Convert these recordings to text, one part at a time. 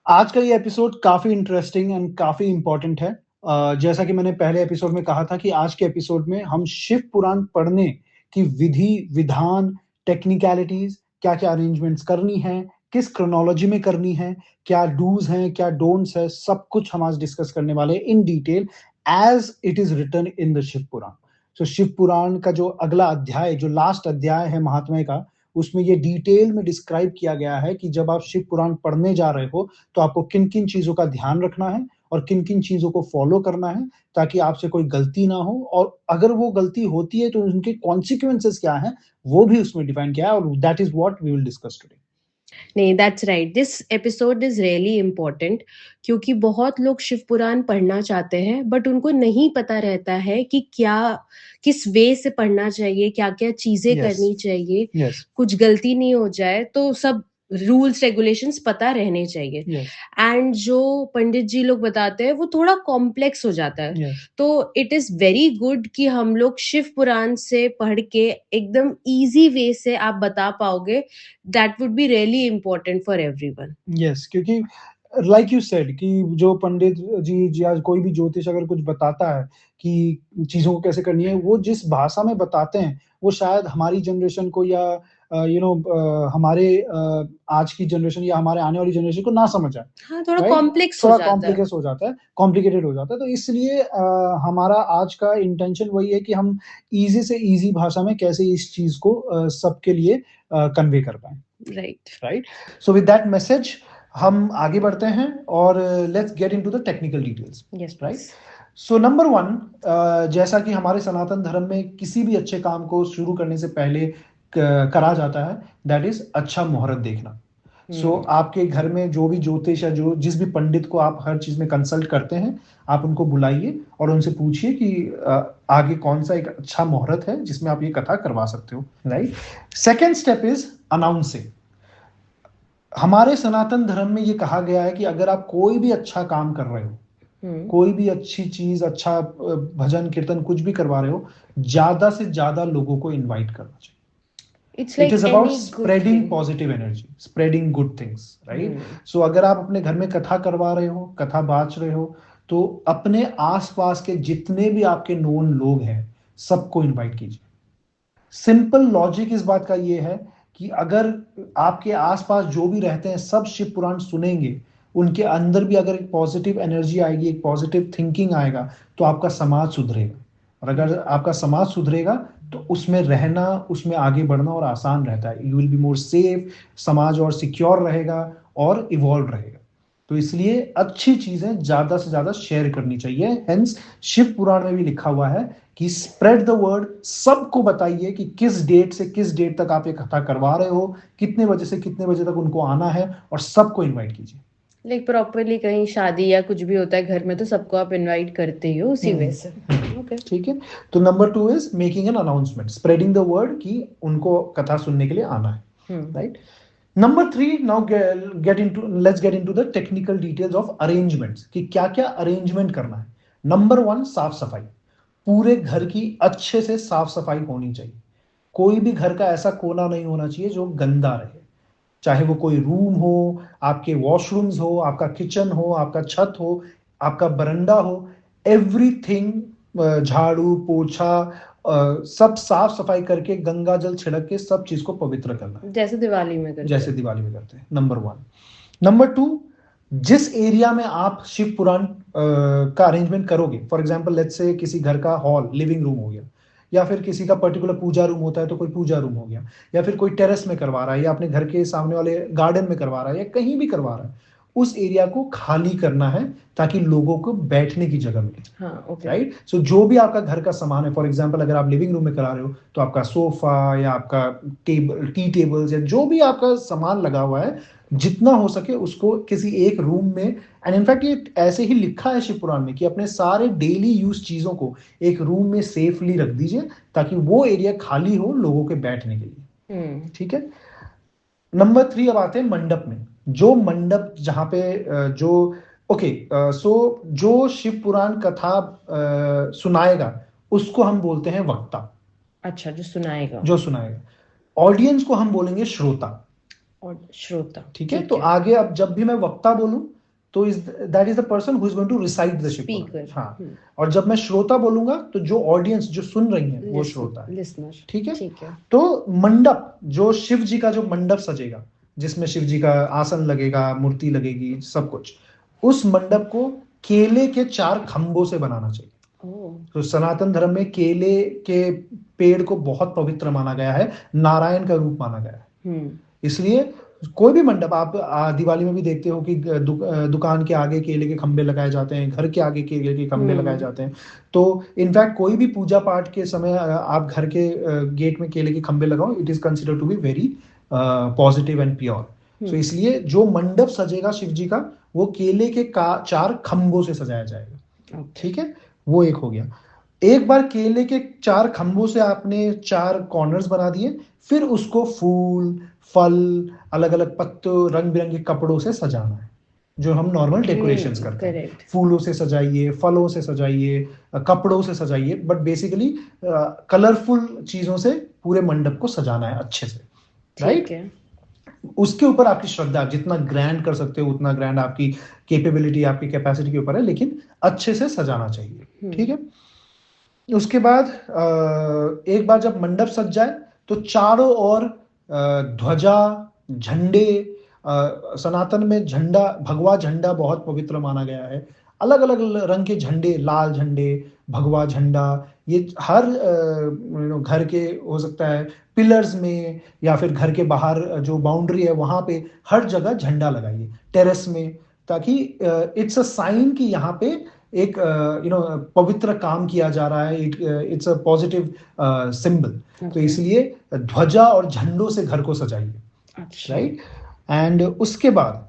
आज का ये एपिसोड काफ़ी इंटरेस्टिंग एंड काफ़ी इम्पोर्टेंट है। जैसा कि मैंने पहले एपिसोड में कहा था कि आज के एपिसोड में हम शिव पुराण पढ़ने की विधि, विधान, टेक्निकैलिटीज़, क्या-क्या अरेंजमेंट्स करनी है, किस क्रोनोलॉजी में करनी है, क्या डूज़ हैं, क्या डोंट्स हैं, सब कुछ हम आज डिस्कस करने वाले हैं in detail as it is written in the Shiv Puran. So Shiv Puran का जो अगला अध्याय, जो लास्ट अध्याय है महात्म्य का, उसमें ये डिटेल में डिस्क्राइब किया गया है कि जब आप शिव पुराण पढ़ने जा रहे हो, तो आपको किन-किन चीज़ों का ध्यान रखना है और किन-किन चीज़ों को फ़ॉलो करना है, ताकि आपसे कोई गलती ना हो और अगर वो गलती होती है, तो उनके कॉन्सिक्वेंसेज़ क्या हैं, वो भी उसमें डिफाइन किया है और that is what we will discuss today. नहीं, that's right. This episode is really important क्योंकि बहुत लोग शिव पुराण पढ़ना चाहते हैं बट उनको नहीं पता रहता है कि क्या किस वे से पढ़ना चाहिए, क्या क्या चीजें यस, करनी चाहिए, यस, कुछ गलती नहीं हो जाए, तो सब रूल्स रेगुलेशंस पता रहने चाहिए। यस, एंड जो पंडित जी लोग बताते हैं वो थोड़ा कॉम्प्लेक्स हो जाता है। यस। तो इट इज वेरी गुड कि हम लोग शिव पुराण से पढ़ के एकदम इजी वे से आप बता पाओगे। That would be really important for everyone. Yes, क्योंकि लाइक यू सेड कि जो पंडित जी या कोई भी ज्योतिष अगर कुछ बताता है कि चीज़ों को कैसे करनी है, वो जिस भाषा में बताते हैं, वो शायद हमारी जनरेशन को या हमारे आज की जनरेशन या हमारे आने वाली जनरेशन को ना समझ आए, हाँ, थोड़ा राइट? कॉम्प्लेक्स हो थोड़ा जाता है। कॉम्प्लिकेटेड हो जाता है, तो इसलिए हमारा आज का इंटेंशन वही है कि हम ईज़ी से ईज़ी भाषा में कैसे इस चीज़ को सबके लिए कन्वे कर पाएँ, right. Right? So with that message हम आगे बढ़ते हैं और let's get into the technical details, yes right? Please. So number 1, जैसा कि हमारे सनातन धर्म में किसी भी अच्छे काम को शुरू करने से पहले करा जाता है, दैट इज़ अच्छा मुहूर्त देखना। सो आपके घर में जो भी ज्योतिष या जो जिस भी पंडित को आप हर चीज़ में कंसल्ट करते हैं, आप उनको बुलाइए और उनसे पूछिए कि आगे कौन-सा एक अच्छा मुहूर्त है जिसमें आप ये कथा करवा सकते हो, right? Second step is announcing. हमारे सनातन धर्म में ये कहा गया है कि अगर आप कोई भी अच्छा काम कर रहे हो, कोई भी अच्छी चीज, अच्छा भजन कीर्तन कुछ भी करवा रहे हो, ज्यादा से ज्यादा लोगों को इनवाइट करना चाहिए। It's it like is about any good spreading thing. Positive energy, spreading good things, right? So अगर आप अपने घर में कथा करवा रहे हो, कथा बांच रहे हो, तो अपने आसपास के जितने भी आपके नोन लोग हैं, सबको इनवाइट कीजिए। सिंपल लॉजिक इस बात का ये है कि अगर आपके आसपास जो भी रहते हैं सब शिव पुराण सुनेंगे, उनके अंदर भी अगर एक पॉजिटिव एनर्जी आएगी, एक पॉजिटिव थिंकिंग आएगा, तो आपका समाज सुधरेगा। और अगर आपका समाज सुधरेगा, तो उसमें रहना, उसमें आगे बढ़ना और आसान रहता है। You will be more safe, समाज और सिक्योर रहेगा और इवॉल्व रहेगा। तो इसलिए अच्छी चीजें ज्यादा से ज्यादा शेयर करनी चाहिए। हेंस शिव पुराण में भी लिखा हुआ है कि स्प्रेड द वर्ड, सबको बताइए कि किस डेट से किस डेट तक आप ये कथा करवा रहे हो, कितने बजे से कितने बजे तक उनको आना है, और सबको इनवाइट कीजिए। लाइक प्रॉपरली कहीं शादी या कुछ भी होता है घर में तो सबको आप इनवाइट करते ही हो उसी वे से। ओके। ठीक है। तो number 2 is making an announcement, spreading the word कि उनको कथा सुनने के लिए आना है, right? Number 3, now let's get into the technical details of arrangements कि क्या क्या अरेंजमेंट करना है। नंबर 1, साफ सफाई। पूरे घर की अच्छे से साफ सफाई होनी चाहिए। कोई भी घर का ऐसा कोना नहीं होना चाहिए जो गंदा रहे, चाहे वो कोई रूम हो, आपके वॉशरूम्स हो, आपका किचन हो, आपका छत हो, आपका बरंडा हो, एवरीथिंग झाड़ू पोछा सब साफ सफाई करके गंगा जल छिड़क के सब चीज को पवित्र करना है, जैसे दिवाली में करते जैसे दिवाली में करते हैं। नंबर 1। नंबर 2, जिस एरिया में आप शिव पुराण का अरेंजमेंट करोगे, फॉर एग्जाम्पल लेट्स से किसी घर का हॉल लिविंग रूम हो गया, या फिर किसी का पर्टिकुलर पूजा रूम होता है तो कोई पूजा रूम हो गया, या फिर कोई टेरेस में करवा रहा है या अपने घर के सामने वाले गार्डन में करवा रहा है या कहीं भी करवा रहा है, उस एरिया को खाली करना है ताकि लोगों को बैठने की जगह मिले। हाँ ओके। राइट? सो जो भी आपका घर का सामान है, फॉर एग्जाम्पल अगर आप लिविंग रूम में करा रहे हो तो आपका सोफा या आपका टेबल, टी टेबल्स या जो भी आपका सामान लगा हुआ है, जितना हो सके उसको किसी एक रूम में, एंड इनफैक्ट ये ऐसे ही लिखा है शिव पुराण में कि अपने सारे डेली यूज चीजों को एक रूम में सेफली रख दीजिए ताकि वो एरिया खाली हो लोगों के बैठने के लिए। ठीक है। नंबर 3, अब आते हैं मंडप में। जो मंडप जहां पे जो ओके, सो जो शिव पुराण कथा सुनाएगा उसको हम बोलते हैं वक्ता। अच्छा, जो सुनाएगा। जो सुनाएगा, ऑडियंस को हम बोलेंगे श्रोता। और श्रोता। ठीक है। तो आगे अब जब भी मैं वक्ता बोलूं तो that is the person who is going to recite the Shiv Puran. हाँ, और जब मैं श्रोता बोलूंगा तो जो ऑडियंस जो सुन रही है वो श्रोता है, लिसनर। ठीक है। तो मंडप, जो शिव जी का जो मंडप सजेगा, जिसमें शिव जी का आसन लगेगा, मूर्ति लगेगी, सब कुछ, उस मंडप को केले के 4 खंभों से बनाना चाहिए। तो सनातन धर्म में केले के पेड़ को बहुत पवित्र माना गया है, नारायण का रूप माना गया है। इसलिए कोई भी मंडप आप दिवाली में भी देखते हो कि दुकान के आगे केले के खंभे लगाए जाते हैं, घर के आगे केले के खंभे लगाए जाते हैं। तो इनफैक्ट कोई भी पूजा पाठ के समय आप घर के गेट में केले के खंभे लगाओ, it is considered to be very positive and pure. तो इसलिए जो मंडप सजेगा शिव जी का, वो केले के 4 खंभों से सजाया जाएगा, ठीक है। वो एक हो गया। एक बार केले के 4 खंभों से आपने 4 कॉर्नर्स बना दिए, फिर उसको फूल, फल, अलग अलग पत्तों, रंग बिरंगे कपड़ों से सजाना है, जो हम नॉर्मल डेकोरेशंस करते हैं। फूलों से सजाइए, फलों से सजाइए, कपड़ों से सजाइए, बट बेसिकली कलरफुल चीजों से पूरे मंडप को सजाना है अच्छे से, राइट। उसके ऊपर आपकी श्रद्धा, जितना ग्रैंड कर सकते हो उतना ग्रैंड, आपकी कैपेबिलिटी, आपकी कैपेसिटी के ऊपर है, लेकिन अच्छे से सजाना चाहिए, ठीक है। उसके बाद एक बार जब मंडप सज जाए तो चारों ओर ध्वजा, झंडे, सनातन में झंडा, भगवा झंडा बहुत पवित्र माना गया है। अलग अलग रंग के झंडे, लाल झंडे, भगवा झंडा, ये हर घर के हो सकता है पिलर्स में, या फिर घर के बाहर जो बाउंड्री है वहां पे हर जगह झंडा लगाइए, टेरेस में, ताकि इट्स अ साइन कि यहाँ पे एक पवित्र काम किया जा रहा है, इट्स अ पॉजिटिव सिंबल। तो इसलिए ध्वजा और झंडों से घर को सजाइए, राइट। एंड उसके बाद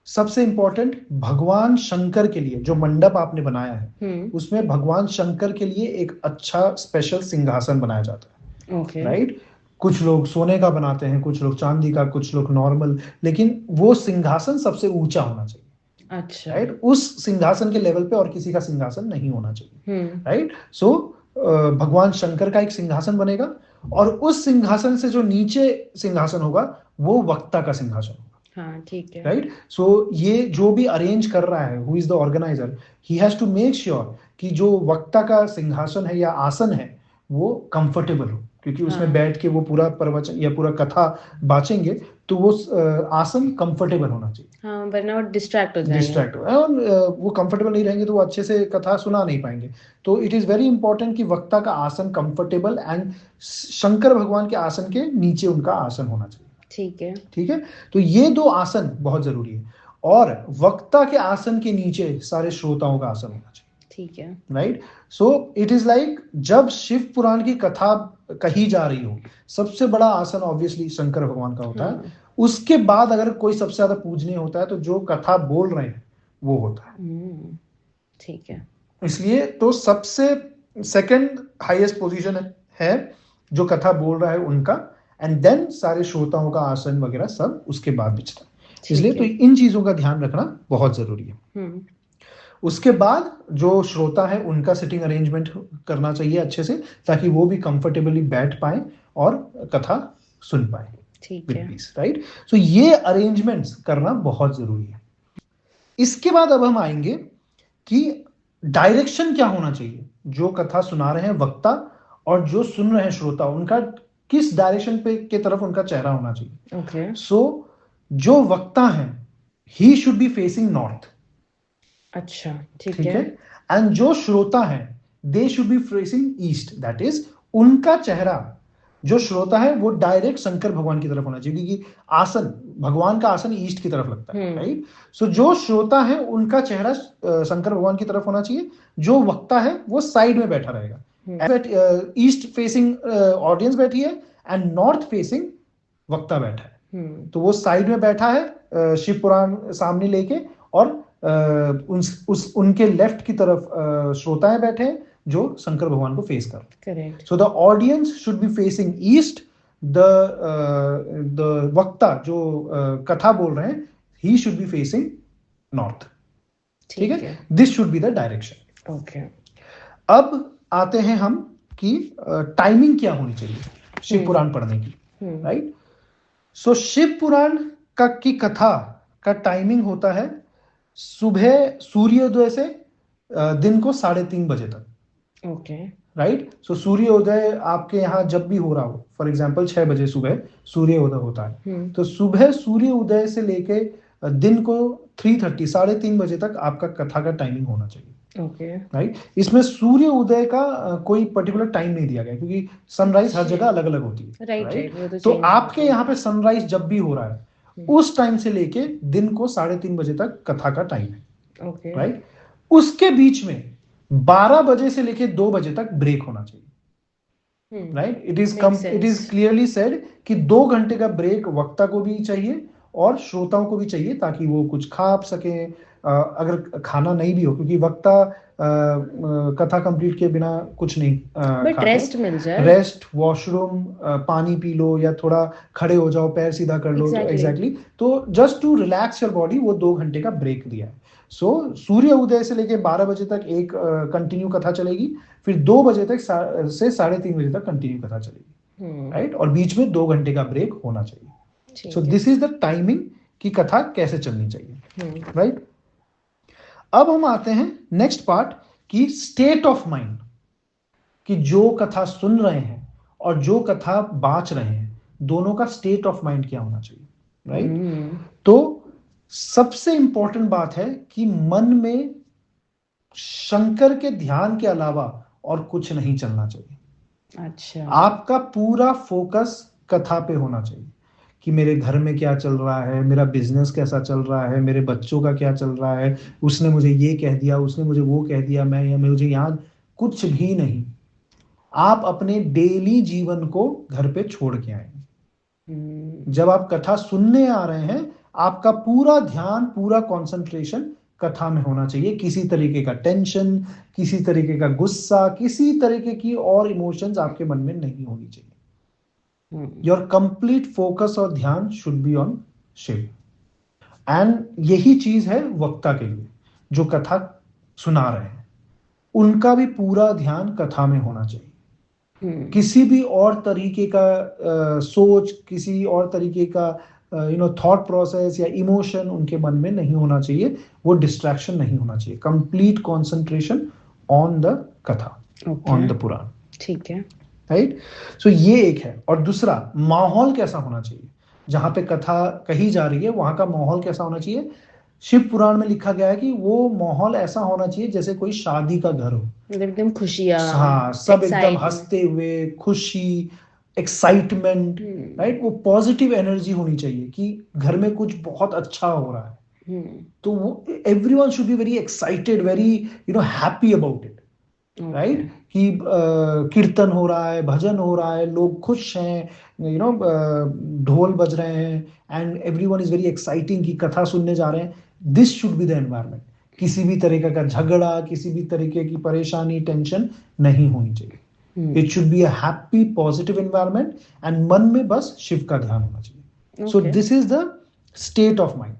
सबसे इंपॉर्टेंट, भगवान शंकर के लिए जो मंडप आपने बनाया है, उसमें भगवान शंकर के लिए एक अच्छा स्पेशल सिंहासन बनाया जाता है, राइट। कुछ लोग सोने का बनाते हैं, कुछ लोग चांदी का, कुछ लोग नॉर्मल, लेकिन वो सिंहासन सबसे ऊंचा होना चाहिए, अच्छा, राइट। उस सिंहासन के लेवल पे और किसी का सिंहासन नहीं होना चाहिए, राइट। सो भगवान शंकर का एक सिंहासन बनेगा, और उस सिंहासन से जो नीचे सिंहासन होगा वो वक्ता का सिंहासन होगा, हाँ, ठीक है, राइट। सो ये जो भी अरेंज कर रहा है, who is the organiser, he has to make sure कि जो वक्ता का सिंहासन है या आसन है वो कंफर्टेबल हो, क्योंकि उसमें बैठ के वो पूरा प्रवचन या पूरा कथा बाचेंगे, तो वो आसन कंफर्टेबल होना चाहिए, हाँ, वरना वो डिस्ट्रैक्ट हो जाएंगे, और वो कंफर्टेबल नहीं रहेंगे तो वो अच्छे से कथा सुना नहीं पाएंगे। तो इट इज वेरी इंपॉर्टेंट कि वक्ता का आसन कंफर्टेबल एंड शंकर भगवान के आसन के नीचे उनका आसन होना चाहिए, ठीक है, ठीक है। तो ये 2 आसन बहुत जरूरी है, और वक्ता के आसन के नीचे सारे श्रोताओं का आसन होना चाहिए, ठीक है, right. So it is like जब शिव पुराण की कथा कही जा रही हो, सबसे बड़ा आसन ऑब्वियसली शंकर भगवान का होता है। उसके बाद अगर कोई सबसे ज्यादा पूजनीय होता है तो जो कथा बोल रहे हैं वो होता है, ठीक है। इसलिए तो सबसे सेकंड हाईएस्ट पोजीशन है जो कथा बोल रहा है उनका, एंड देन सारे श्रोताओं का आसन वगैरह सब उसके बाद बिचता है। इसलिए तो इन चीजों का ध्यान रखना बहुत जरूरी है। उसके बाद जो श्रोता है उनका सिटिंग अरेंजमेंट करना चाहिए अच्छे से, ताकि वो भी कंफर्टेबली बैठ पाए और कथा सुन पाए, ठीक है, राइट। सो ये अरेंजमेंट्स करना बहुत जरूरी है। इसके बाद अब हम आएंगे कि डायरेक्शन क्या होना चाहिए, जो कथा सुना रहे हैं वक्ता और जो सुन रहे हैं श्रोता, उनका किस डायरेक्शन पे के तरफ उनका चेहरा होना चाहिए। ओके, सो जो वक्ता है he should be facing north, अच्छा, ठीक है। एंड जो श्रोता है they should be facing east, that is उनका चेहरा, जो श्रोता है वो डायरेक्ट शंकर भगवान की तरफ होना चाहिए, क्योंकि आसन, भगवान का आसन ईस्ट की तरफ लगता है, राइट। सो जो श्रोता है उनका चेहरा शंकर भगवान की तरफ होना चाहिए, जो वक्ता है वो साइड में बैठा रहेगा। ईस्ट फेसिंग ऑडियंस बैठी है एंड नॉर्थ फेसिंग वक्ता बैठा है, तो वो साइड में बैठा है शिव पुराण सामने लेके, और उनके लेफ्ट की तरफ श्रोताएं बैठे हैं जो शंकर भगवान को फेस कर रहे हैं। So the audience should be facing east, the वक्ता जो कथा बोल रहे हैं he should be facing north, ठीक है। This should be the direction, okay. अब आते हैं हम कि टाइमिंग क्या होनी चाहिए शिव पुराण पढ़ने की, राइट। सो शिव पुराण की कथा का टाइमिंग होता है सुबह सूर्योदय से दिन को 3:30 बजे तक। ओके। राइट। सो सूर्योदय आपके यहाँ जब भी हो रहा हो, फॉर एग्जाम्पल 6 बजे सुबह सूर्योदय होता है, तो सुबह सूर्योदय से लेके दिन को 3:30 3:30 बजे तक आपका कथा का टाइमिंग होना चाहिए। ओके। राइट। इसमें सूर्य उदय का कोई पर्टिकुलर टाइम नहीं दिया गया, क्योंकि सनराइज हर जगह अलग अलग होती है। राइट, वो तो तो change आपके होता है। यहाँ पे सनराइज जब भी हो रहा है उस टाइम से लेके दिन को 3:30 बजे तक कथा का टाइम है। ओके। राइट। उसके बीच में 12 बजे से लेके 2 बजे तक ब्रेक होना चाहिए। Right. It is clearly said कि 2 घंटे का ब्रेक वक्ता को भी चाहिए और श्रोताओं को भी चाहिए, ताकि वो कुछ खा सके, अगर खाना नहीं भी हो, क्योंकि वक्ता कथा कंप्लीट के बिना कुछ नहीं खाते। रेस्ट मिल जाए, रेस्ट, वॉशरूम, पानी पी लो या थोड़ा खड़े हो जाओ, पैर सीधा कर लो। एग्जैक्टली तो just to relax your body वो 2 घंटे का ब्रेक दिया है। सो सूर्य उदय से लेके 12 बजे तक एक कंटिन्यू कथा चलेगी, फिर 2 बजे तक से 3:30 बजे तक कंटिन्यू कथा चलेगी। राइट। और बीच में 2 घंटे का ब्रेक होना चाहिए। So this is the timing कि कथा कैसे चलनी चाहिए। राइट। अब हम आते हैं नेक्स्ट पार्ट की स्टेट ऑफ माइंड, कि जो कथा सुन रहे हैं और जो कथा बाच रहे हैं दोनों का स्टेट ऑफ माइंड क्या होना चाहिए। राइट। तो सबसे इंपॉर्टेंट बात है कि मन में शंकर के ध्यान के अलावा और कुछ नहीं चलना चाहिए। अच्छा। आपका पूरा फोकस कथा पे होना चाहिए, कि मेरे घर में क्या चल रहा है, मेरा बिजनेस कैसा चल रहा है, मेरे बच्चों का क्या चल रहा है, उसने मुझे ये कह दिया, उसने मुझे वो कह दिया, मुझे यहाँ कुछ भी नहीं। आप अपने डेली जीवन को घर पे छोड़ के आए। जब आप कथा सुनने आ रहे हैं आपका पूरा ध्यान, पूरा कंसंट्रेशन कथा में होना चाहिए। किसी तरीके का टेंशन, किसी तरीके का गुस्सा, किसी तरीके की और इमोशंस आपके मन में नहीं होनी चाहिए। योर कंप्लीट फोकस और ध्यान should be on Shiv. And यही चीज है वक्ता के लिए, जो कथा सुना रहे हैं उनका भी पूरा ध्यान कथा में होना चाहिए। किसी भी और तरीके का सोच, किसी और तरीके का थॉट प्रोसेस या इमोशन उनके मन में नहीं होना चाहिए, वो डिस्ट्रैक्शन नहीं होना चाहिए। कंप्लीट कंसंट्रेशन ऑन द कथा, ऑन द पुराण। ठीक है। राइट। सो ये एक है। और दूसरा, माहौल कैसा होना चाहिए, जहां पे कथा कही जा रही है वहां का माहौल कैसा होना चाहिए। शिव पुराण में लिखा गया है कि वो माहौल ऐसा होना चाहिए जैसे कोई शादी का घर हो, एकदम खुशियां। हाँ, सब एकदम हंसते हुए, खुशी, एक्साइटमेंट। राइट। वो पॉजिटिव एनर्जी होनी चाहिए कि घर में कुछ बहुत अच्छा हो रहा है। तो वो everyone should be very excited, very happy about it. Right. कि कीर्तन हो रहा है, भजन हो रहा है, लोग खुश हैं, ढोल बज रहे हैं, and everyone is very exciting कि कथा सुनने जा रहे हैं। This should be the environment. किसी भी तरीके का झगड़ा, किसी भी तरीके की परेशानी, टेंशन नहीं होनी चाहिए। It should be a happy positive environment, and मन में बस शिव का ध्यान होना चाहिए। So this is the state of mind.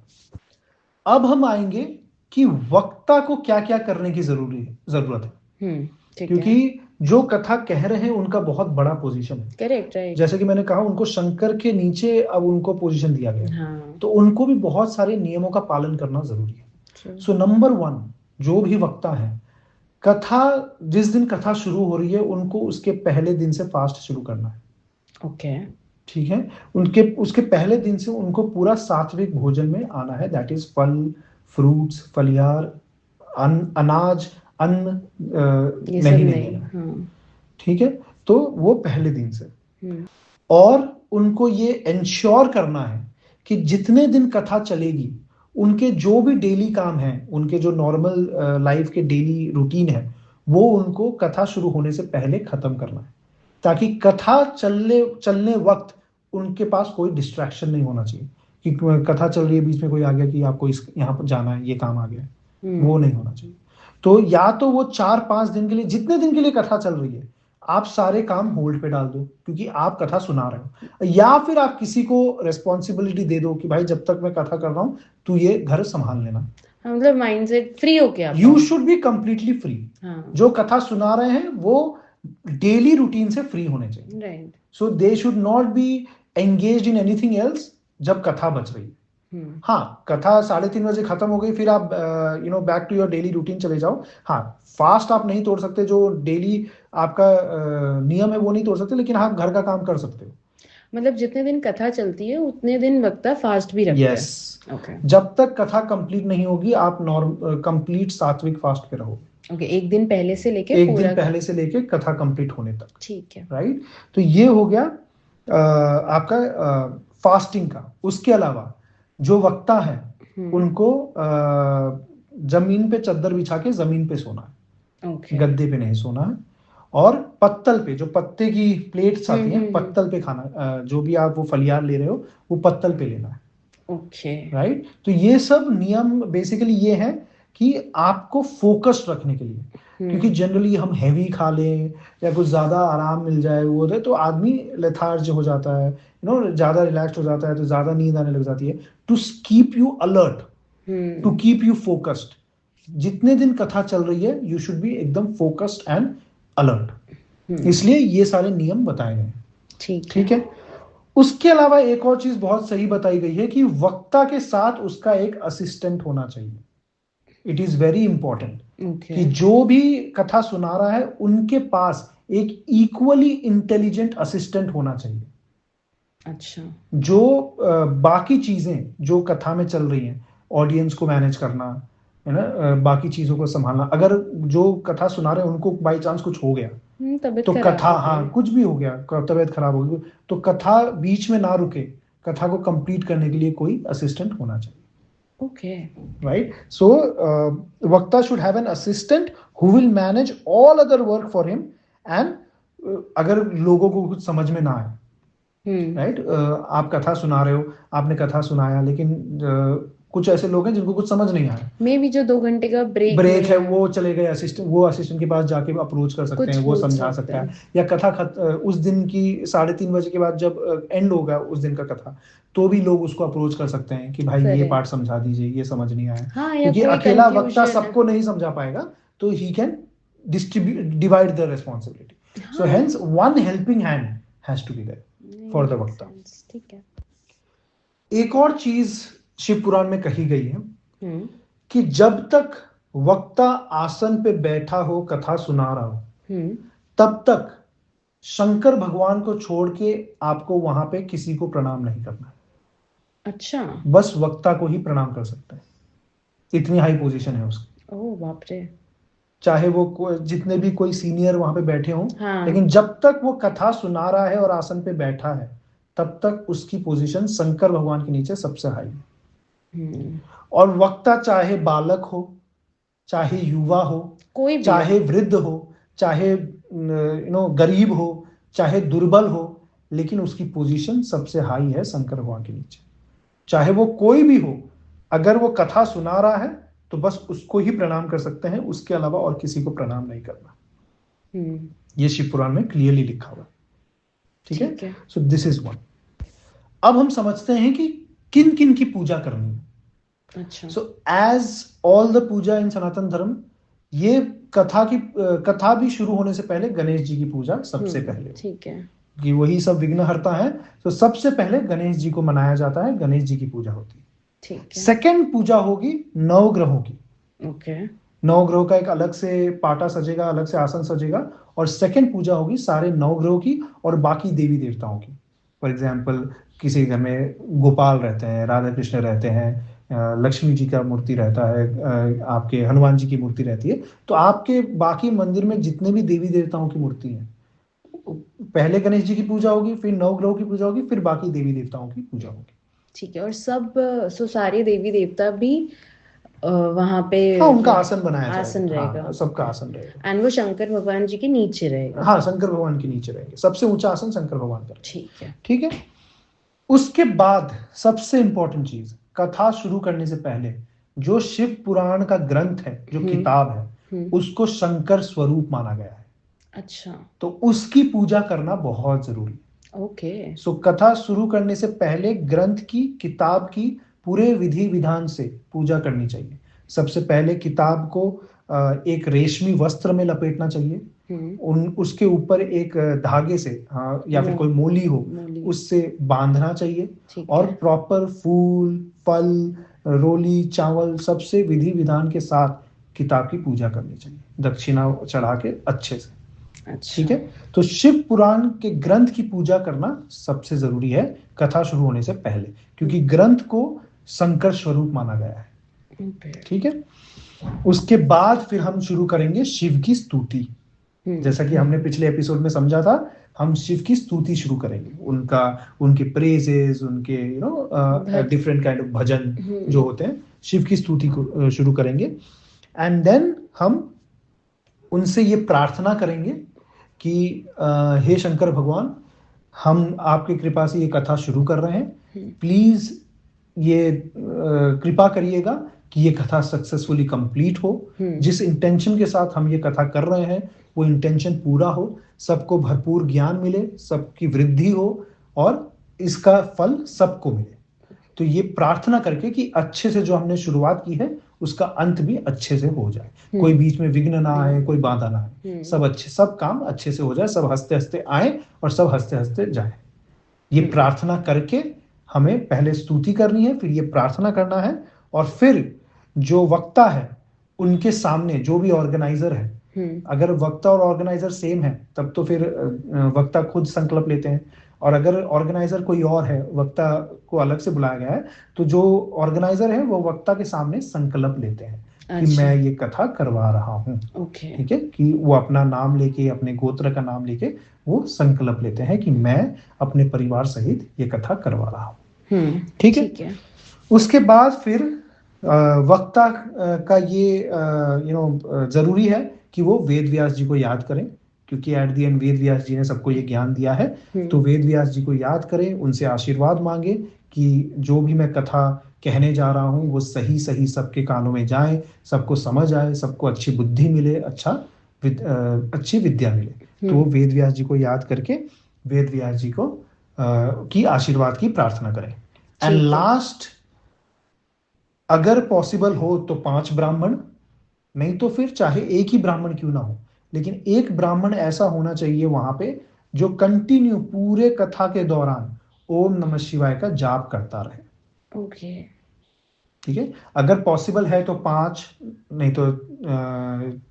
अब हम आएंगे कि वक्ता को क्या क्या करने की जरूरत है। क्योंकि जो कथा कह रहे हैं उनका बहुत बड़ा पोजीशन है। करेक्ट। राइट। जैसे कि मैंने कहा, उनको शंकर के नीचे अब उनको पोजीशन दिया गया। हाँ। तो उनको भी बहुत सारे नियमों का पालन करना जरूरी है। सो नंबर 1, जो भी वक्ता है, कथा जिस दिन कथा शुरू हो रही है उनको उसके पहले दिन से फास्ट शुरू करना है। ओके। ठीक है। उसके पहले दिन से उनको पूरा सात्विक भोजन में आना है। दैट इज फल, फ्रूट्स, फलियार, अनाज, अन्न नहीं लेना। ठीक है। तो वो पहले दिन से। और उनको ये इंश्योर करना है कि जितने दिन कथा चलेगी उनके जो भी डेली काम है, उनके जो नॉर्मल लाइफ के डेली रूटीन है, वो उनको कथा शुरू होने से पहले खत्म करना है, ताकि कथा चलने वक्त उनके पास कोई डिस्ट्रैक्शन नहीं होना चाहिए कि कथा चल रही है, बीच में कोई आ गया कि आपको यहाँ पर जाना है, ये काम आ गया है। वो नहीं होना चाहिए। तो या तो वो 4-5 दिन के लिए, जितने दिन के लिए कथा चल रही है, आप सारे काम होल्ड पे डाल दो क्योंकि आप कथा सुना रहे हो, या फिर आप किसी को रेस्पॉन्सिबिलिटी दे दो कि भाई जब तक मैं कथा कर रहा हूं तू ये घर संभाल लेना। मतलब माइंडसेट फ्री हो गया। You should be completely free. जो कथा सुना रहे हैं वो डेली रूटीन से फ्री होने चाहिए। So they should not be engaged in anything else जब कथा बच रही है। हाँ, कथा 3:30 बजे खत्म हो गई, फिर आप back to your daily routine चले जाओ। हाँ, फास्ट आप नहीं तोड़ सकते, जो डेली आपका नियम है वो नहीं तोड़ सकते, लेकिन हाँ घर का काम कर सकते हो। मतलब जितने दिन कथा चलती है उतने दिन वक्ता फास्ट भी रखते यस, हैं। ओके जब तक कथा कंप्लीट नहीं होगी आप कंप्लीट सात्विक फास्ट पे रहो। ओके, एक दिन पहले से लेके एक पूरा। दिन पहले से लेके कथा कंप्लीट होने तक। ठीक है। राइट, तो ये हो गया आपका फास्टिंग का। उसके अलावा जो वक्ता है उनको जमीन पे चद्दर बिछा के जमीन पे सोना है, ओके गद्दे पे नहीं सोना है। और पत्तल पे, जो पत्ते की प्लेट्स आती हैं, पत्तल पे खाना, जो भी आप वो फलियार ले रहे हो वो पत्तल पे लेना है। ओके राइट, तो ये सब नियम बेसिकली ये है कि आपको फोकस्ड रखने के लिए। क्योंकि जनरली हम हैवी खा लें या कुछ ज्यादा आराम मिल जाए वो दे तो आदमी लेथार्ज हो जाता है, ज्यादा रिलैक्स हो जाता है, तो ज्यादा नींद आने लग जाती है। To keep you alert, to keep you focused, जितने दिन कथा चल रही है यू शुड बी एकदम फोकस्ड एंड अलर्ट। इसलिए ये सारे नियम बताए गए हैं। ठीक है। उसके अलावा एक और चीज बहुत सही बताई गई है कि वक्ता के साथ उसका एक असिस्टेंट होना चाहिए। इट इज वेरी इंपॉर्टेंट कि जो भी कथा सुना रहा है उनके पास एक इक्वली इंटेलिजेंट असिस्टेंट होना चाहिए। अच्छा, जो बाकी चीजें जो कथा में चल रही हैं, ऑडियंस को मैनेज करना है ना, बाकी चीजों को संभालना, अगर जो कथा सुना रहे हैं उनको बाई चांस कुछ हो गया तो कथा, हाँ कुछ भी हो गया, तबीयत खराब हो गई, तो कथा बीच में ना रुके, कथा को कंप्लीट करने के लिए कोई असिस्टेंट होना चाहिए। ओके राइट, सो वक्ता should have an assistant who will manage all other work for him. And अगर लोगों को कुछ समझ में ना आए, राइट, आप कथा सुना रहे हो, आपने कथा सुनाया, लेकिन कुछ ऐसे लोग हैं जिनको कुछ समझ नहीं आया, मे भी जो 2 घंटे का ब्रेक है, वो चले गए असिस्टेंट, वो असिस्टेंट के पास जाके अप्रोच कर सकते हैं, वो समझा सकता है। या कथा उस दिन की 3:30 बजे के बाद जब एंड होगा उस दिन का कथा, तो भी लोग उसको अप्रोच कर सकते हैं कि भाई ये पार्ट समझा दीजिए, ये समझ नहीं आया। हाँ, क्योंकि अकेला वक्ता सबको नहीं समझा पाएगा, तो he can divide the responsibility. So hence one helping hand has to be there for the वक्ता। ठीक है। एक और चीज शिव पुराण में कही गई है कि जब तक वक्ता आसन पे बैठा हो, कथा सुना रहा हो, तब तक शंकर भगवान को छोड़ के आपको वहां पे किसी को प्रणाम नहीं करना है। अच्छा, बस वक्ता को ही प्रणाम कर सकते हैं, इतनी हाई पोजीशन है उसकी। ओह बाप रे। चाहे वो जितने भी कोई सीनियर वहां पे बैठे हों, हाँ। लेकिन जब तक वो कथा सुना रहा है और आसन पे बैठा है, तब तक उसकी पोजीशन शंकर भगवान के नीचे सबसे हाई है। और वक्ता चाहे बालक हो, चाहे युवा हो, कोई भी चाहे वृद्ध हो, चाहे गरीब हो, चाहे दुर्बल हो, लेकिन उसकी पोजीशन सबसे हाई है शंकर भगवान के नीचे। चाहे वो कोई भी हो, अगर वो कथा सुना रहा है तो बस उसको ही प्रणाम कर सकते हैं, उसके अलावा और किसी को प्रणाम नहीं करना। ये शिव पुराण में क्लियरली लिखा हुआ है। ठीक है, सो दिस इज वन। अब हम समझते हैं कि किन किन की पूजा करनी है। अच्छा, सो एज ऑल द पूजा इन सनातन धर्म, ये कथा भी शुरू होने से पहले गणेश जी की पूजा सबसे पहले। ठीक है, कि वही सब विघ्नहर्ता है, तो सबसे पहले गणेश जी को मनाया जाता है, गणेश जी की पूजा होती है। ठीक है। सेकंड पूजा होगी नवग्रहों की। ओके, नवग्रहों का एक अलग से पाटा सजेगा, अलग से आसन सजेगा, और सेकंड पूजा होगी सारे नवग्रहों की और बाकी देवी देवताओं की। फॉर एग्जाम्पल, किसी घर में गोपाल रहते हैं, राधा कृष्ण रहते हैं, लक्ष्मी जी का मूर्ति रहता है, आपके हनुमान जी की मूर्ति रहती है, तो आपके बाकी मंदिर में जितने भी देवी देवताओं की मूर्ति है, पहले गणेश जी की पूजा होगी, फिर नवग्रहों की पूजा होगी, फिर बाकी देवी देवताओं की पूजा होगी। ठीक है, और सब सारे देवी देवता भी वहां पे, हाँ, उनका आसन बनाया आसन रहेगा, हाँ, सबका आसन रहेगा, एंड वो शंकर भगवान जी के नीचे रहेगा। हाँ, शंकर भगवान के नीचे रहेंगे, सबसे ऊंचा आसन शंकर भगवान का। ठीक है, ठीक है। उसके बाद सबसे इंपॉर्टेंट चीज, कथा शुरू करने से पहले जो शिव पुराण का ग्रंथ है, जो किताब है, उसको शंकर स्वरूप माना गया है। अच्छा, तो उसकी पूजा करना बहुत जरूरी है। ओके, सो कथा शुरू करने से पहले ग्रंथ की, किताब की पूरे विधि विधान से पूजा करनी चाहिए। सबसे पहले किताब को एक रेशमी वस्त्र में लपेटना चाहिए, उसके ऊपर एक धागे से या फिर कोई मोली हो उससे बांधना चाहिए और प्रॉपर फूल फल रोली चावल सबसे विधि विधान के साथ किताब की पूजा करनी चाहिए, दक्षिणा चढ़ा के अच्छे से। ठीक है, तो शिव पुराण के ग्रंथ की पूजा करना सबसे जरूरी है कथा शुरू होने से पहले, क्योंकि ग्रंथ को शंकर स्वरूप माना गया है। ठीक है, उसके बाद फिर हम शुरू करेंगे शिव की स्तुति। जैसा कि हमने पिछले एपिसोड में समझा था, हम शिव की स्तुति शुरू करेंगे, उनके प्रेजेस, उनके डिफरेंट काइंड ऑफ भजन जो होते हैं, शिव की स्तुति को शुरू करेंगे। एंड देन हम उनसे ये प्रार्थना करेंगे कि हे शंकर भगवान, हम आपकी कृपा से ये कथा शुरू कर रहे हैं, प्लीज ये कृपा करिएगा कि ये कथा सक्सेसफुली कंप्लीट हो। जिस इंटेंशन के साथ हम ये कथा कर रहे हैं वो इंटेंशन पूरा हो, सबको भरपूर ज्ञान मिले, सबकी वृद्धि हो और इसका फल सबको मिले। तो ये प्रार्थना करके कि अच्छे से जो हमने शुरुआत की है उसका अंत भी अच्छे से हो जाए, कोई बीच में विघ्न ना आए, कोई बाधा ना आए, सब काम अच्छे से हो जाए, सब हंसते हंसते आए और सब हंसते हंसते जाए। ये प्रार्थना करके हमें पहले स्तुति करनी है, फिर ये प्रार्थना करना है, और फिर जो वक्ता है उनके सामने जो भी ऑर्गेनाइजर है, अगर वक्ता और ऑर्गेनाइजर सेम है तब तो फिर वक्ता खुद संकल्प लेते हैं, और अगर ऑर्गेनाइजर कोई और है, वक्ता को अलग से बुलाया गया है, तो जो ऑर्गेनाइजर है वो वक्ता के सामने संकल्प लेते हैं कि मैं ये कथा करवा रहा हूँ। ठीक है, कि वो अपना नाम लेके, अपने गोत्र का नाम लेके वो संकल्प लेते हैं कि मैं अपने परिवार सहित ये कथा करवा रहा हूँ। ठीक है, उसके बाद फिर वक्ता का ये जरूरी है कि वो वेद व्यास जी को याद करें, क्योंकि at the and Ved Vyas जी ने सबको ये ज्ञान दिया है। तो वेद व्यास जी को याद करें, उनसे आशीर्वाद मांगे कि जो भी मैं कथा कहने जा रहा हूँ वो सही सही सबके कानों में जाए, सबको समझ आए, सबको अच्छी बुद्धि मिले, अच्छी विद्या मिले। तो वो वेद व्यास जी को याद करके वेद व्यास जी को की आशीर्वाद की प्रार्थना करें। एंड लास्ट, अगर पॉसिबल हो तो 5 ब्राह्मण, नहीं तो फिर चाहे एक ही ब्राह्मण क्यों ना हो, लेकिन एक ब्राह्मण ऐसा होना चाहिए वहां पे जो कंटिन्यू पूरे कथा के दौरान ओम नमः शिवाय का जाप करता रहे। ठीक है, अगर पॉसिबल है तो 5, नहीं तो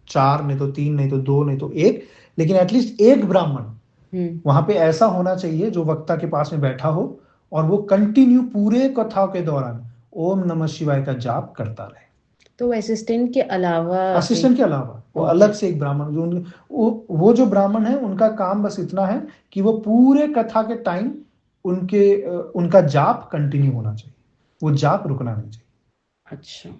4, नहीं तो 3, नहीं तो 2, नहीं तो 1, लेकिन एटलीस्ट एक ब्राह्मण वहां पे ऐसा होना चाहिए जो वक्ता के पास में बैठा हो और वो कंटिन्यू पूरे कथा के दौरान ओम नमः शिवाय का जाप करता रहे। तो असिस्टेंट के अलावा वो अलग से एक ब्राह्मण, जो वो जो ब्राह्मण है उनका काम बस इतना है कि वो पूरे कथा के टाइम उनका जाप कंटिन्यू होना चाहिए, वो जाप रुकना नहीं चाहिए। अच्छा,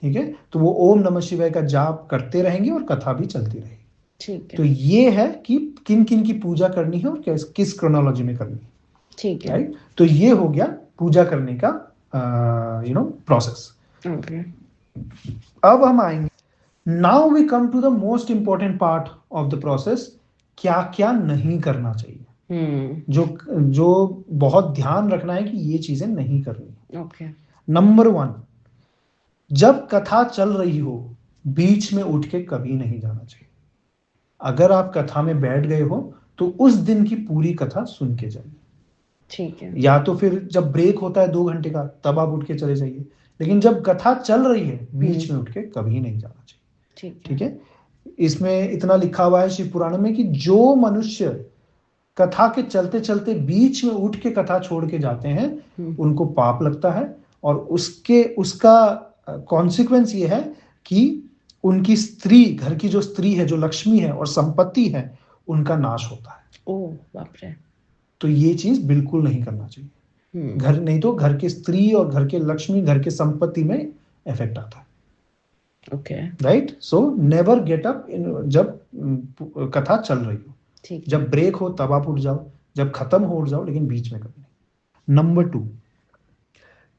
ठीक है, तो वो ओम नमः शिवाय का जाप करते रहेंगे और कथा भी चलती रहेगी। ठीक है, तो ये है कि किन किन की पूजा करनी है और किस क्रोनोलॉजी में करनी है। ठीक है, राइट, तो ये हो गया पूजा करने का प्रोसेस। अब हम आएंगे, now we come to the most important part of the process, क्या क्या नहीं करना चाहिए। जो बहुत ध्यान रखना है कि ये चीजें नहीं करनी। नंबर 1, जब कथा चल रही हो बीच में उठ के कभी नहीं जाना चाहिए। अगर आप कथा में बैठ गए हो तो उस दिन की पूरी कथा सुन के जाइए। ठीक है, या तो फिर जब ब्रेक होता है 2 घंटे का तब आप उठ के चले जाइए, लेकिन जब कथा चल रही है बीच में उठ के कभी नहीं जाना चाहिए। ठीक है, इसमें इतना लिखा हुआ है शिव पुराण में कि जो मनुष्य कथा के चलते चलते बीच में उठ के कथा छोड़ के जाते हैं उनको पाप लगता है, और उसका कॉन्सिक्वेंस ये है कि उनकी स्त्री, घर की जो स्त्री है, जो लक्ष्मी है और संपत्ति है, उनका नाश होता है। ओह बाप रे। तो ये चीज बिल्कुल नहीं करना चाहिए। घर नहीं तो घर की स्त्री और घर के लक्ष्मी, घर के संपत्ति में इफेक्ट आता है। Okay, right, so never get up जब कथा चल रही हो। जब ब्रेक हो तब आप उठ जाओ, जब खत्म हो उठ जाओ, लेकिन बीच में कभी नहीं। नंबर 2,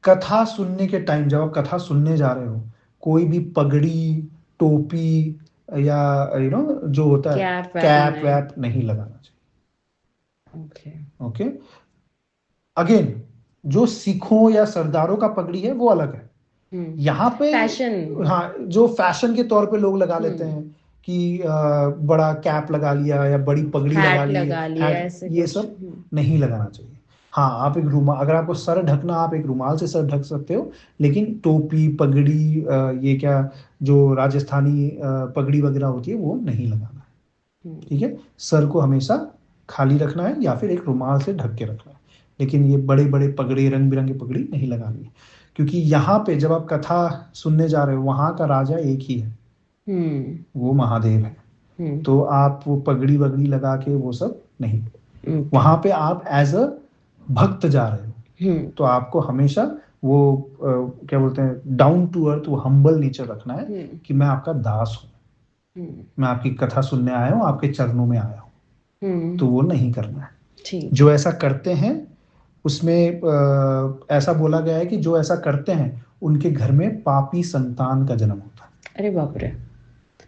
कथा सुनने के टाइम, जब आप कथा सुनने जा रहे हो, कोई भी पगड़ी, टोपी या जो होता है कैप वैप नहीं लगाना चाहिए। ओके, अगेन, जो सिखों या सरदारों का पगड़ी है वो अलग है। यहाँ पे फैशन, हाँ, जो फैशन के तौर पे लोग लगा लेते हैं कि बड़ा कैप लगा लिया या बड़ी पगड़ी लगा हैट ली, लगा लिया हैट, ऐसे ये कुछ। सब नहीं लगाना चाहिए। हाँ, आप एक रुमाल, अगर आपको सर ढकना, आप एक रुमाल से सर ढक सकते हो, लेकिन टोपी, पगड़ी, ये क्या जो राजस्थानी पगड़ी वगैरह होती है वो नहीं लगाना है। ठीक है, सर को हमेशा खाली रखना है या फिर एक रुमाल से ढक के रखना है, लेकिन ये बड़े बड़े पगड़े, रंग बिरंगे पगड़ी नहीं लगानी है, क्योंकि यहाँ पे जब आप कथा सुनने जा रहे हो वहां का राजा एक ही है, वो महादेव है। तो आप वो पगड़ी वगड़ी लगा के वो सब नहीं, वहां पे आप एज अ भक्त जा रहे हो, तो आपको हमेशा वो क्या बोलते हैं, डाउन टू अर्थ, वो हम्बल नेचर रखना है कि मैं आपका दास हूँ, मैं आपकी कथा सुनने आया हूँ, आपके चरणों में आया हूँ। तो वो नहीं करना है। जो ऐसा करते हैं उसमें ऐसा बोला गया है कि जो ऐसा करते हैं उनके घर में पापी संतान का जन्म होता है। अरे बाप रे,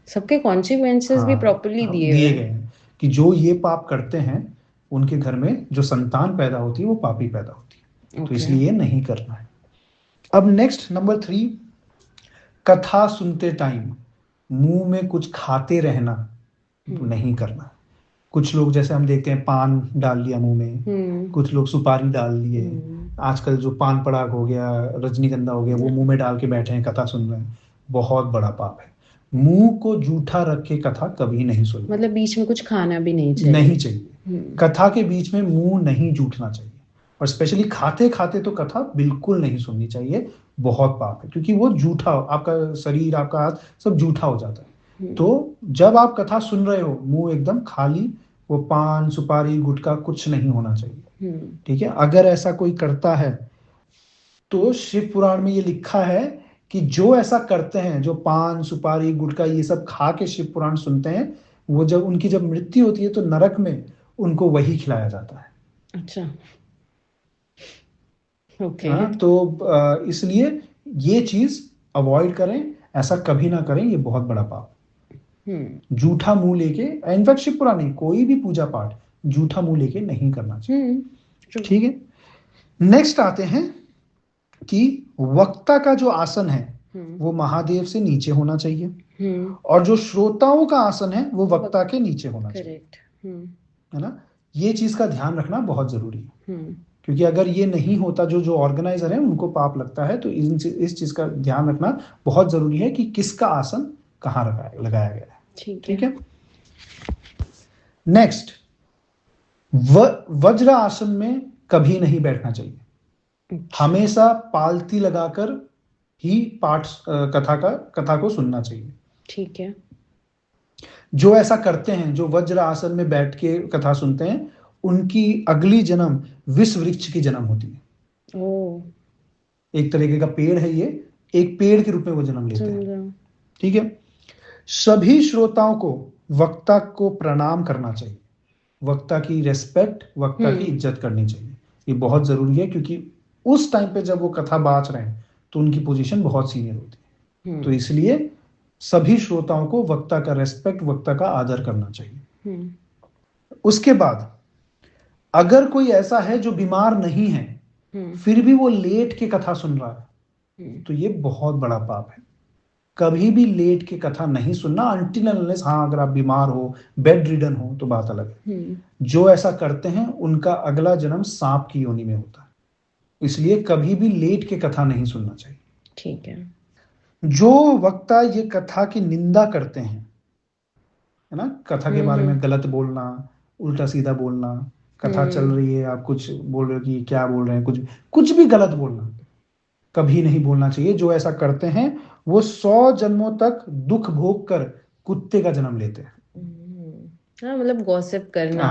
सबके कॉन्सिक्वेंसेस भी प्रॉपर्ली दिए गए हैं कि जो ये पाप करते हैं उनके घर में जो संतान पैदा होती है वो पापी पैदा होती है। तो इसलिए ये नहीं करना है। अब नेक्स्ट नंबर 3, कथा सुनते टाइम मुंह में कुछ खाते रहना नहीं करना। कुछ लोग, जैसे हम देखते हैं, पान डाल लिया मुंह में, कुछ लोग सुपारी डाल लिए, आजकल जो पान पराग हो गया, रजनीगंधा हो गया, वो मुंह में डाल के बैठे हैं, कथा सुन रहे हैं, बहुत बड़ा पाप है। मुंह को जूठा रख के कथा कभी नहीं सुनना, मतलब बीच में कुछ खाना भी नहीं चाहिए। नहीं चाहिए, कथा के बीच में मुंह नहीं जूठना चाहिए, और स्पेशली खाते खाते तो कथा बिल्कुल नहीं सुननी चाहिए, बहुत पाप है, क्योंकि वो जूठा, आपका शरीर, आपका हाथ सब जूठा हो जाता है। तो जब आप कथा सुन रहे हो, मुंह एकदम खाली, वो पान, सुपारी, गुटखा कुछ नहीं होना चाहिए। ठीक है, अगर ऐसा कोई करता है तो शिव पुराण में ये लिखा है कि जो ऐसा करते हैं, जो पान, सुपारी, गुटखा ये सब खा के शिव पुराण सुनते हैं, वो जब उनकी जब मृत्यु होती है तो नरक में उनको वही खिलाया जाता है। अच्छा, ओके। तो इसलिए ये चीज अवॉइड करें, ऐसा कभी ना करें, ये बहुत बड़ा पाप। जूठा मुंह लेके, इनफैक्ट शिव पुराण, कोई भी पूजा पाठ जूठा मुंह लेके नहीं करना चाहिए। ठीक है, नेक्स्ट आते हैं कि वक्ता का जो आसन है वो महादेव से नीचे होना चाहिए, और जो श्रोताओं का आसन है वो वक्ता के नीचे होना चाहिए, है ना। ये चीज का ध्यान रखना बहुत जरूरी है, क्योंकि अगर ये नहीं होता, जो ऑर्गेनाइजर है उनको पाप लगता है। तो इस चीज का ध्यान रखना बहुत जरूरी है कि किसका आसन कहाँ लगाया गया है। ठीक है, नेक्स्ट, वज्र आसन में कभी नहीं बैठना चाहिए, हमेशा पालती लगाकर ही पाठ कथा को सुनना चाहिए। ठीक है, जो ऐसा करते हैं, जो वज्र आसन में बैठ के कथा सुनते हैं, उनकी अगली जन्म विष वृक्ष की जन्म होती है। एक तरीके का पेड़ है ये, एक पेड़ के रूप में वो जन्म लेते हैं। ठीक है, सभी श्रोताओं को वक्ता को प्रणाम करना चाहिए, वक्ता की रेस्पेक्ट, वक्ता की इज्जत करनी चाहिए। ये बहुत जरूरी है, क्योंकि उस टाइम पे जब वो कथा बाच रहे हैं तो उनकी पोजीशन बहुत सीनियर होती है। तो इसलिए सभी श्रोताओं को वक्ता का रेस्पेक्ट, वक्ता का आदर करना चाहिए। उसके बाद अगर कोई ऐसा है जो बीमार नहीं है फिर भी वो लेट के कथा सुन रहा है, तो ये बहुत बड़ा पाप है। कभी भी लेट के कथा नहीं सुनना, अनटिल अनलेस, हाँ, अगर आप बीमार हो, बेड रिडन हो तो बात अलग है। जो ऐसा करते हैं उनका अगला जन्म सांप की योनि में होता है, इसलिए कभी भी लेट के कथा नहीं सुनना चाहिए। ठीक है, जो वक्ता ये कथा की निंदा करते हैं, है ना, कथा के बारे में गलत बोलना, उल्टा सीधा बोलना, कथा चल रही है, आप कुछ बोल रहे हो कि क्या बोल रहे हैं, कुछ भी गलत बोलना कभी नहीं बोलना चाहिए। जो ऐसा करते हैं वो 100 जन्मों तक दुख भोग कर कुत्ते का जन्म लेते हैं। हाँ, मतलब गॉसिप करना,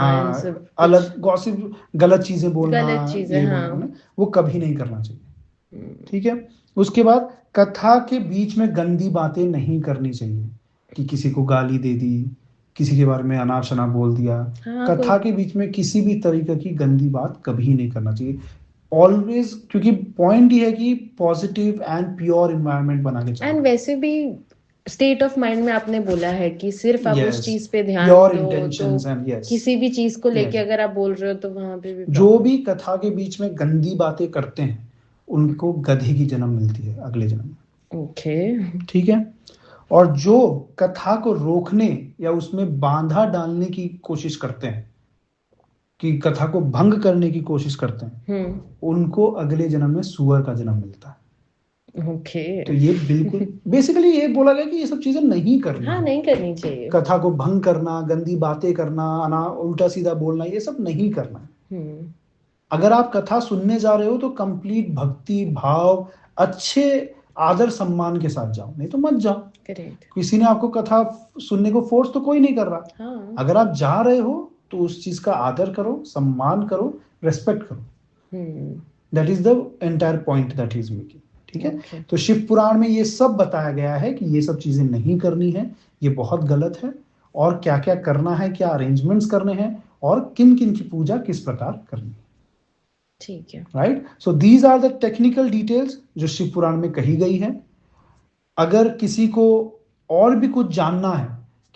अलग गॉसिप, गलत चीजें बोलना, बोलना, वो कभी नहीं करना चाहिए। ठीक है, उसके बाद कथा के बीच में गंदी बातें नहीं करनी चाहिए, कि किसी को गाली दे दी, किसी के बारे में अनाप शनाप बोल दिया। कथा के बीच में किसी भी तरीके की गंदी बात कभी नहीं करना चाहिए, ऑलवेज, क्योंकि पॉइंट ये है कि पॉजिटिव एंड प्योर एनवायरनमेंट बना के चलना। एंड वैसे भी स्टेट ऑफ माइंड में आपने बोला है कि सिर्फ आप उस चीज पे ध्यान दो, तो किसी भी चीज को लेके अगर आप बोल रहे हो तो वहां पे भी जो भी कथा के बीच में गंदी बातें करते हैं उनको गधे की जन्म मिलती है अगले जन्म में। ओके, ठीक है, और जो कथा को रोकने या उसमें बांधा डालने की कोशिश करते हैं, कि कथा को भंग करने की कोशिश करते हैं, उनको अगले जन्म में सुअर का जन्म मिलता है। ओके। तो ये बिल्कुल बेसिकली ये बोला गया कि ये सब चीजें नहीं करनी हाँ, नहीं करनी चाहिए। कथा को भंग करना, गंदी बातें करना, उल्टा सीधा बोलना, ये सब नहीं करना है। अगर आप कथा सुनने जा रहे हो तो कंप्लीट भक्ति भाव, अच्छे आदर सम्मान के साथ जाओ, नहीं तो मत जाओ। करेक्ट। किसी ने आपको कथा सुनने को फोर्स तो कोई नहीं कर रहा। हाँ। अगर आप जा रहे हो तो उस चीज का आदर करो, सम्मान करो, रेस्पेक्ट करो। That is the entire point that he is making. ठीक है। Okay. तो शिव पुराण में ये सब बताया गया है कि ये सब चीजें नहीं करनी है, ये बहुत गलत है, और क्या क्या करना है, क्या अरेंजमेंट्स करने हैं, और किन किन की पूजा किस प्रकार करनी है। ठीक है। Right. So these are the technical details जो शिव पुराण में कही गई है। अगर किसी को और भी कुछ जानना है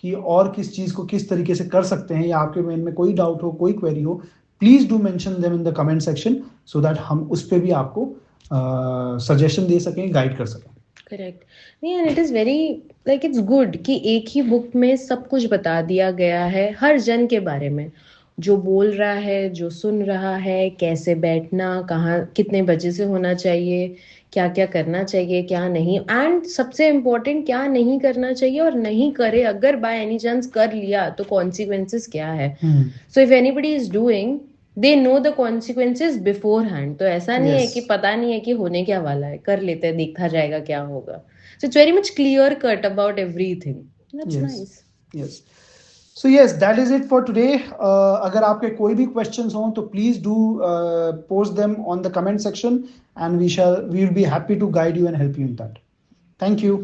कि और किस चीज को किस तरीके से कर सकते हैं, या आपके मन में कोई डाउट हो, कोई क्वेरी हो, please do mention them in the comment section, so that हम उस पे भी आपको सजेशन दे सकें, गाइड कर सकें। करेक्ट। नहीं, and it is very like it's good कि एक ही बुक में सब कुछ बता दिया गया है हर जन के बारे में, जो बोल रहा है, जो सुन रहा है, कैसे बैठना, कहाँ कितने बजे से होना चाहिए, क्या क्या करना चाहिए, क्या नहीं, एंड सबसे इम्पोर्टेंट क्या नहीं करना चाहिए, और नहीं करे अगर बाय एनी चांस कर लिया तो कॉन्सिक्वेंसेस क्या है। So if anybody is doing, they know the consequences before hand. तो ऐसा नहीं है कि पता नहीं है कि होने क्या वाला है, कर लेते हैं, देखा जाएगा क्या होगा। So it's very much clear cut about everything. That's nice. Yes. So yes, that is it for today. अगर आपके कोई भी क्वेश्चंस हों तो please do post them on the comment section, and we will be happy to guide you and help you in that. Thank you.